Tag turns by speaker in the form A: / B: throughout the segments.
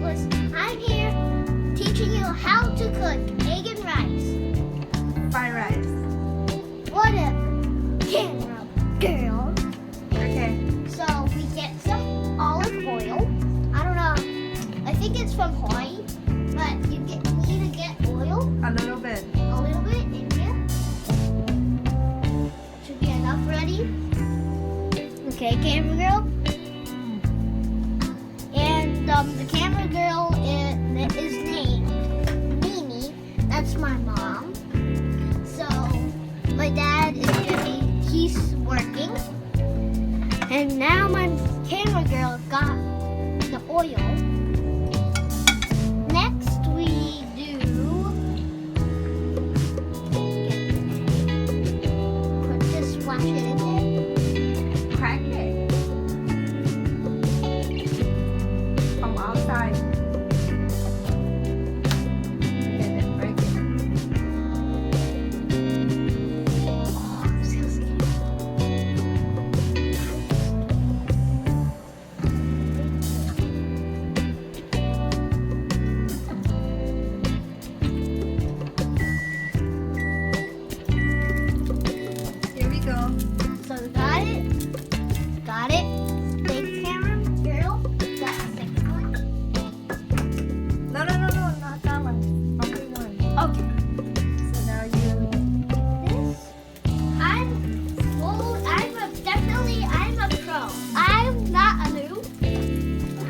A: Nicholas. I'm here teaching you how to cook egg and rice.
B: Fried rice.
A: Whatever. Camera girl.
B: Okay.
A: So we get some olive oil. I don't know. I think it's from Hawaii, but you need to get oil.
B: A little bit.
A: A little bit in here. Should be enough ready. Okay, camera girl. And the camera girl is named Mimi. That's my mom. So my dad he's working. And now my camera girl got the oil. Next we do put this, splash it in there.
B: Crack it. From outside. And then break it.
A: Oh, I'm so scared.
B: Here we go.
A: So we got it. Got it. Thanks, camera girl. Got the second one.
B: No, not that one. Only one.
A: Okay.
B: So now you.
A: This. I'm a pro. I'm not a noob.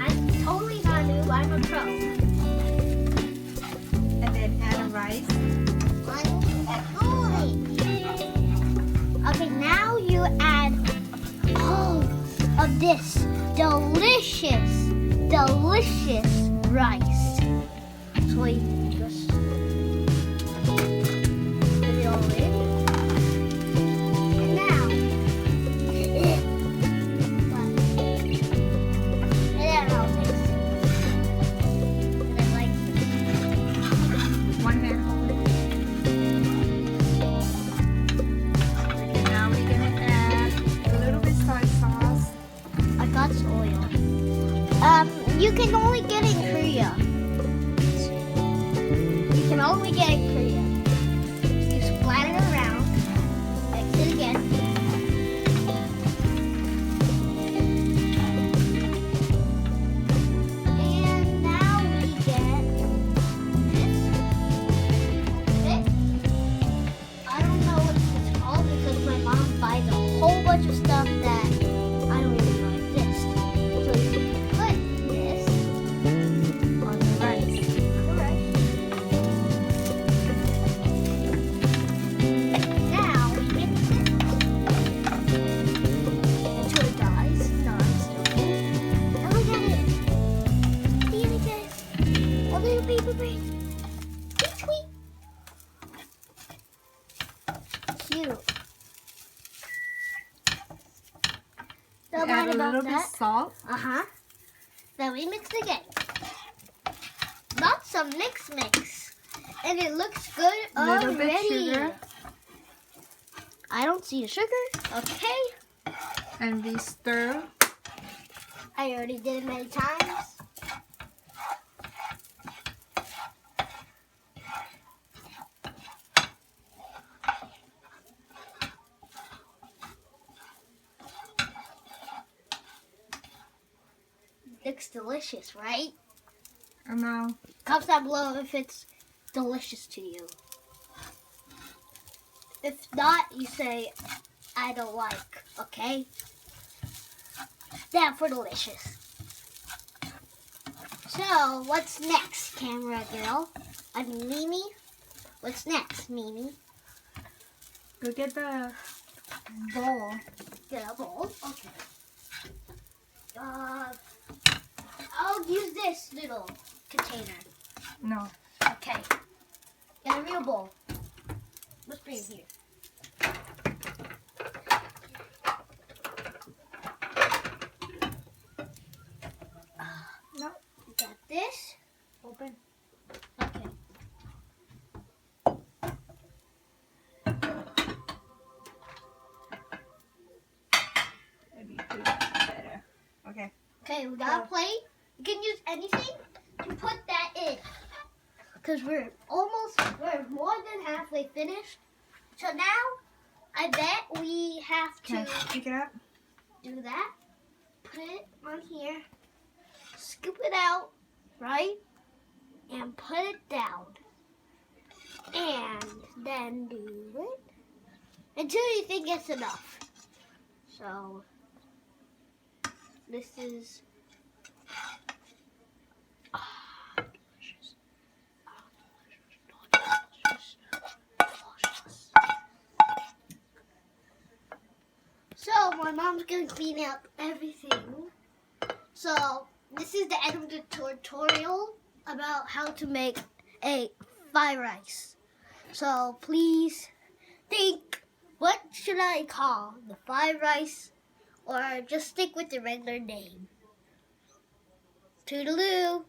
A: I'm totally not a noob. I'm a pro.
B: And then add a rice.
A: Okay, now you add all of this delicious rice. So you just put it all in. And now, and then I'll mix it. And then like
B: One hand. Okay, now we're gonna add a little bit soy sauce.
A: I got oil. You can only get it in Korea. You can only get it in Korea. So you splatter it around, mix it again. And now we get this. I don't know what it's called because my mom buys a whole bunch of stuff that I don't even know exists. So you put this
B: On the rice.
A: on the rice. Now we mix it until it dies. No, I'm still in. And look at it. See it, guys? A little baby brain. Tweet. Cute. Don't
B: Add
A: mind
B: a
A: about
B: little bit
A: that.
B: salt.
A: Uh-huh. Then we mix again. Not some mix. And it looks good
B: Little
A: already.
B: bit sugar.
A: I don't see the sugar. Okay.
B: And we stir.
A: I already did it many times. Looks delicious, right?
B: And now
A: Comment down below if it's delicious to you. If not, you say, I don't like, okay? That for delicious. So, what's next, camera girl? I mean, Mimi? What's next, Mimi?
B: go get the bowl.
A: Get a bowl? Okay. I'll use this little container.
B: No.
A: Okay. Get a real bowl. Let's bring it here.
B: No.
A: You got this.
B: Open.
A: Okay.
B: Maybe put it better. Okay.
A: Okay, we got a plate. You can use anything to because we're more than halfway finished. So now, I bet we have to
B: Pick it up.
A: do that. Put it on here. Scoop it out, right? And put it down. And then do it until you think it's enough. So, this is delicious. Delicious. So, my mom's gonna clean up everything. So, this is the end of the tutorial about how to make a fried rice. So, please think, what should I call the fried rice? Or just stick with the regular name? Toodaloo!